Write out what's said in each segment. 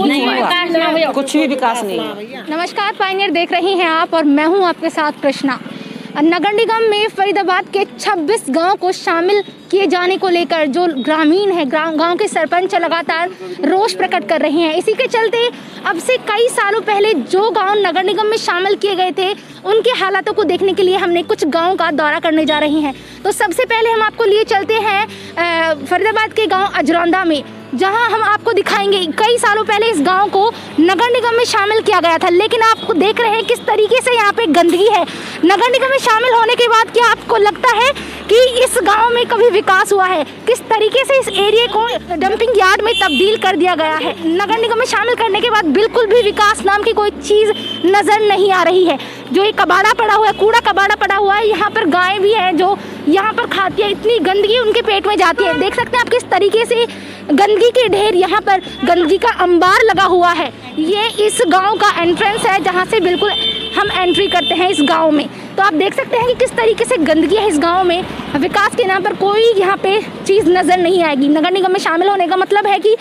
नहीं हुआ, कुछ भी विकास नहीं हुआ। नमस्कार, पायनियर देख रही हैं आप और मैं हूं आपके साथ कृष्णा। नगर निगम में फरीदाबाद के 26 गांव को शामिल किए जाने को लेकर जो ग्रामीण है, गांव के सरपंच लगातार रोष प्रकट कर रहे हैं। इसी के चलते अब से कई सालों पहले जो गांव नगर निगम में शामिल किए गए थे उनके हालातों को देखने के लिए हमने कुछ गांव का दौरा करने जा रहे हैं। तो सबसे पहले हम आपको लिए चलते हैं फरीदाबाद के गाँव अजरौंदा में, जहां हम आपको दिखाएंगे कई सालों पहले इस गांव को नगर निगम में शामिल किया गया था, लेकिन आप देख रहे हैं किस तरीके से यहाँ पे गंदगी है। नगर निगम में शामिल होने के बाद क्या आपको लगता है कि इस गांव में कभी विकास हुआ है? किस तरीके से इस एरिया को डंपिंग यार्ड में तब्दील कर दिया गया है। नगर निगम में शामिल करने के बाद बिल्कुल भी विकास नाम की कोई चीज़ नज़र नहीं आ रही है। जो ये कबाड़ा पड़ा हुआ है, कूड़ा कबाड़ा पड़ा हुआ है, यहाँ पर गायें भी हैं जो यहाँ पर खाती है, इतनी गंदगी उनके पेट में जाती है। देख सकते हैं आप किस तरीके से गंदगी के ढेर, यहाँ पर गंदगी का अंबार लगा हुआ है। ये इस गांव का एंट्रेंस है जहाँ से बिल्कुल हम एंट्री करते हैं इस गांव में। तो आप देख सकते हैं कि किस तरीके से गंदगी है इस गांव में। विकास के नाम पर कोई यहाँ पे चीज़ नज़र नहीं आएगी। नगर निगम में शामिल होने का मतलब है कि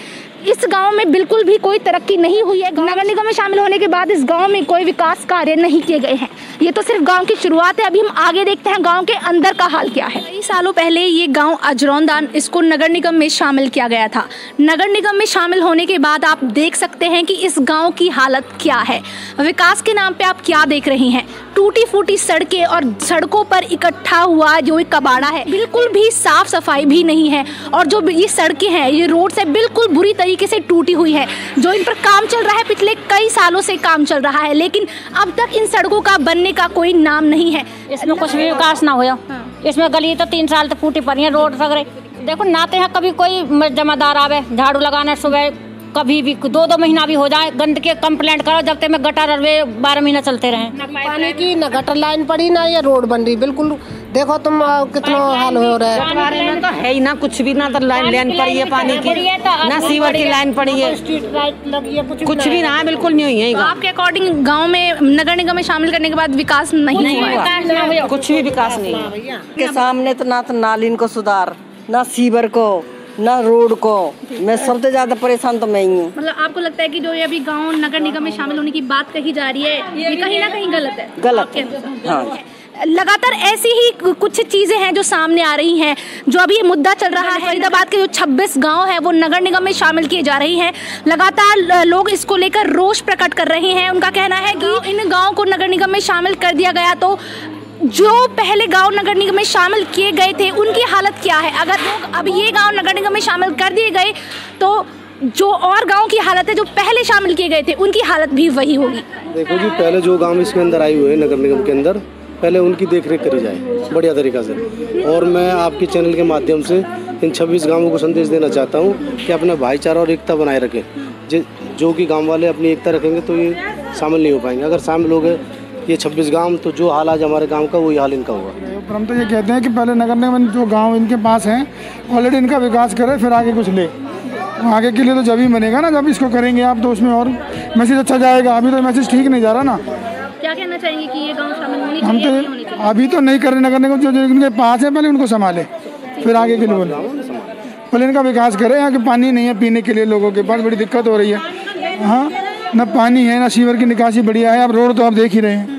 इस गांव में बिल्कुल भी कोई तरक्की नहीं हुई है। नगर निगम में शामिल होने के बाद इस गांव में कोई विकास कार्य नहीं किए गए हैं। ये तो सिर्फ गांव की शुरुआत है। अभी हम आगे देखते हैं गांव के अंदर का हाल क्या है। कई सालों पहले ये गांव अजरौंदा, इसको नगर निगम में शामिल किया गया था। नगर निगम में शामिल होने के बाद आप देख सकते हैं कि इस गांव की हालत क्या है। विकास के नाम पे आप क्या देख रहे हैं? टूटी फूटी सड़कें और सड़कों पर इकट्ठा हुआ जो कबाड़ा है, बिल्कुल भी साफ सफाई भी नहीं है। और जो ये सड़कें हैं, ये रोड से बिल्कुल बुरी तरीके से टूटी हुई है। जो इन पर काम चल रहा है, पिछले कई सालों से काम चल रहा है, लेकिन अब तक इन सड़कों का बनने का कोई नाम नहीं है। इसमें कुछ भी विकास ना हुआ। इसमें गली तो 3 साल तक फूटी पड़ी है, रोड वगैरह देखो नाते हैं। कभी कोई जमादार आवे झाड़ू लगाना, सुबह कभी भी 2-2 महीना भी हो जाए, गंदगी कंप्लेंट करो, जब तक में गटर 12 महीना चलते रहे। पानी की न गटर लाइन पड़ी ना ये रोड बन रही, बिल्कुल देखो तुम कितना हाल हो रहा है। तो है ही ना, कुछ भी ना, तो लाइन पड़ी है पानी की, ना सीवर की लाइन पड़ी है, स्ट्रीट लाइट लगी है, कुछ भी ना, बिल्कुल नहीं हुई है। तो आपके अकॉर्डिंग गांव में नगर निगम में शामिल करने के बाद विकास नहीं हुआ, कुछ भी विकास नहीं हुआ। के सामने तो ना तो नालिन को सुधार, ना सीवर को, ना रोड को। मैं सबसे ज्यादा परेशान तो मैं ही हूँ। मतलब आपको लगता है कि जो ये अभी गांव नगर निगम में शामिल होने की बात कही जा रही है, ये कहीं ना कहीं गलत है? गलत है, हाँ। लगातार ऐसी ही कुछ चीजें हैं जो सामने आ रही हैं। जो अभी ये मुद्दा चल रहा है, फरीदाबाद के जो 26 गांव हैं वो नगर निगम में शामिल किए जा रही हैं। लगातार लोग इसको लेकर रोष प्रकट कर रहे हैं। उनका कहना है कि इन गाँव को नगर निगम में शामिल कर दिया गया तो जो पहले गांव नगर निगम में शामिल किए गए थे उनकी हालत क्या है? अगर लोग अब ये गांव नगर निगम में शामिल कर दिए गए तो जो और गांव की हालत है जो पहले शामिल किए गए थे उनकी हालत भी वही होगी। देखो जी, पहले जो गांव इसके अंदर आए हुए हैं नगर निगम के अंदर, पहले उनकी देखरेख करी जाए बढ़िया तरीक़ा से। और मैं आपके चैनल के माध्यम से इन 26 गाँवों को संदेश देना चाहता हूँ कि अपना भाईचारा और एकता बनाए रखें। जो कि गाँव वाले अपनी एकता रखेंगे तो ये शामिल नहीं हो पाएंगे। अगर शामिल हो गए ये 26 गांव, तो जो हाल आज हमारे गांव का वही हाल इनका होगा। हम तो ये कहते हैं कि पहले नगर निगम जो गांव इनके पास हैं ऑलरेडी इनका विकास करे, फिर आगे कुछ ले। आगे के लिए तो जब ही बनेगा ना, जब इसको करेंगे आप तो उसमें और मैसेज अच्छा जाएगा। अभी तो मैसेज ठीक नहीं जा रहा ना। क्या कहना चाहेंगे कि ये गांव शामिल होनी हम तो अभी तो नहीं कर रहे नगर निगम। जो इनके पास है पहले उनको संभाले, फिर आगे के लिए बोले। पहले इनका विकास करे। यहाँ के पानी नहीं है पीने के लिए, लोगों के पास बड़ी दिक्कत हो रही है। हाँ, न पानी है, न सीवर की निकासी बढ़िया है। अब रोड तो आप देख ही रहे हैं।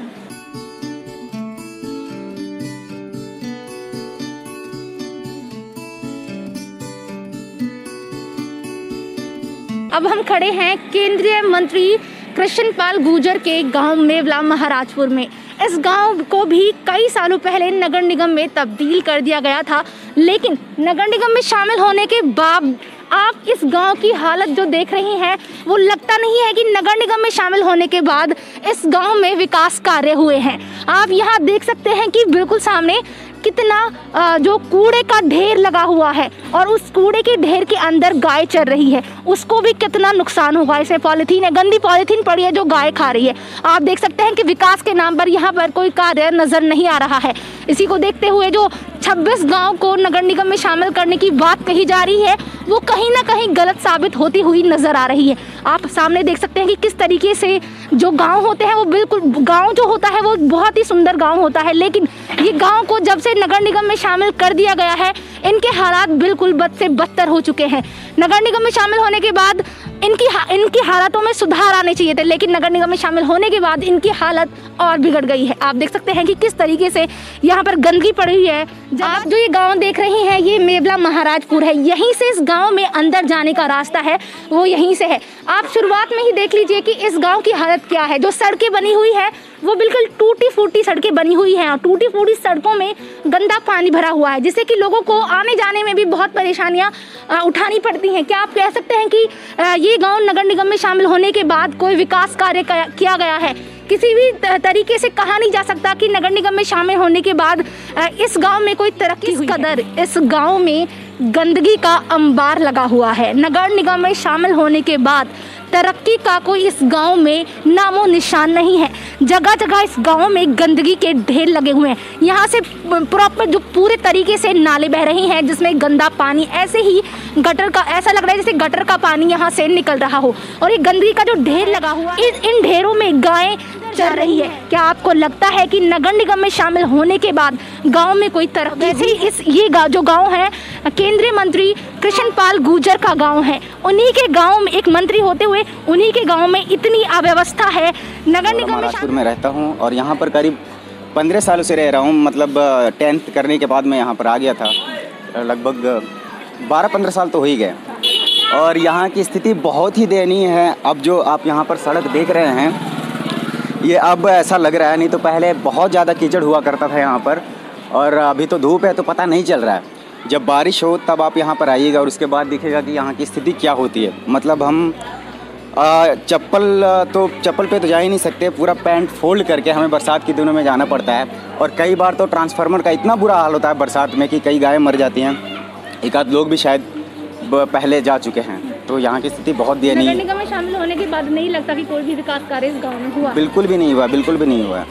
अब हम खड़े हैं केंद्रीय मंत्री कृष्णपाल गुर्जर के गांव मेवला महाराजपुर में। इस गांव को भी कई सालों पहले नगर निगम में तब्दील कर दिया गया था, लेकिन नगर निगम में शामिल होने के बाद आप इस गांव की हालत जो देख रही हैं वो लगता नहीं है कि नगर निगम में शामिल होने के बाद इस गांव में विकास कार्य हुए हैं। आप यहाँ देख सकते हैं कि बिल्कुल सामने कितना जो कूड़े का ढेर लगा हुआ है और उस कूड़े के ढेर के अंदर गाय चर रही है, उसको भी कितना नुकसान होगा। इसमें पॉलीथीन है, गंदी पॉलीथीन पड़ी है जो गाय खा रही है। आप देख सकते हैं कि विकास के नाम पर यहाँ पर कोई कार्य नज़र नहीं आ रहा है। इसी को देखते हुए जो 26 गांव को नगर निगम में शामिल करने की बात कही जा रही है वो कहीं ना कहीं गलत साबित होती हुई नजर आ रही है। आप सामने देख सकते हैं कि किस तरीके से जो गांव होते हैं वो बिल्कुल, गांव जो होता है वो बहुत ही सुंदर गांव होता है, लेकिन ये गांव को जब से नगर निगम में शामिल कर दिया गया है इनके हालात बिल्कुल बद से बदतर हो चुके हैं। नगर निगम में शामिल होने के बाद इनकी हालातों में सुधार आने चाहिए थे, लेकिन नगर निगम में शामिल होने के बाद इनकी हालत और बिगड़ गई है। आप देख सकते हैं कि किस तरीके से यहाँ पर गंदगी पड़ी हुई है। आप जो ये गांव देख रही हैं ये मेवला महाराजपुर है, यहीं से इस गांव में अंदर जाने का रास्ता है वो यहीं से है। आप शुरुआत में ही देख लीजिए कि इस गांव की हालत क्या है। जो सड़कें बनी हुई है वो बिल्कुल टूटी फूटी सड़कें बनी हुई हैं और टूटी फूटी सड़कों में गंदा पानी भरा हुआ है, जिससे कि लोगों को आने जाने में भी बहुत परेशानियां उठानी पड़ती हैं। क्या आप कह सकते हैं कि ये गांव नगर निगम में शामिल होने के बाद कोई विकास कार्य किया गया है? किसी भी तरीके से कहा नहीं जा सकता कि नगर निगम में शामिल होने के बाद इस गांव में कोई तरक्की हुई है। इस गांव में गंदगी का अंबार लगा हुआ है। नगर निगम में शामिल होने के बाद तरक्की का कोई इस गांव में नामो निशान नहीं है। जगह जगह इस गांव में गंदगी के ढेर लगे हुए हैं। यहाँ से प्रॉपर जो पूरे तरीके से नाले बह रही हैं जिसमें गंदा पानी, ऐसे ही गटर का, ऐसा लग रहा है जैसे गटर का पानी यहाँ से निकल रहा हो। और ये गंदगी का जो ढेर लगा हुआ है, इन ढेरों में गायें चल रही है। क्या आपको लगता है कि नगर निगम में शामिल होने के बाद गांव में कोई तरक्की? वैसे ही ये जो गांव है केंद्रीय मंत्री कृष्णपाल गुर्जर का गांव है। उन्हीं के गांव में एक मंत्री होते हुए उन्हीं के गांव में इतनी अव्यवस्था है। नगर निगम महाराजपुर में रहता हूं और यहां पर करीब 15 सालों से रह रहा हूं। मतलब 10th करने के बाद मैं यहां पर आ गया था। लगभग 12-15 साल तो हो ही गए और यहां की स्थिति बहुत ही दयनीय है। अब जो आप यहां पर सड़क देख रहे हैं ये अब ऐसा लग रहा है, नहीं तो पहले बहुत ज़्यादा कीचड़ हुआ करता था यहाँ पर, और अभी तो धूप है तो पता नहीं चल रहा है। जब बारिश हो तब आप यहाँ पर आइएगा और उसके बाद दिखेगा कि यहाँ की स्थिति क्या होती है। मतलब हम चप्पल पे तो जा ही नहीं सकते, पूरा पैंट फोल्ड करके हमें बरसात के दिनों में जाना पड़ता है। और कई बार तो ट्रांसफार्मर का इतना बुरा हाल होता है बरसात में कि कई गायें मर जाती हैं। एक आध लोग भी शायद पहले जा चुके हैं। तो यहाँ की स्थिति बहुत दयनीय है। नगर निगम में शामिल होने के बाद नहीं लगता कि कोई भी विकास कार्य इस गाँव में हुआ? बिल्कुल भी नहीं हुआ, बिल्कुल भी नहीं हुआ।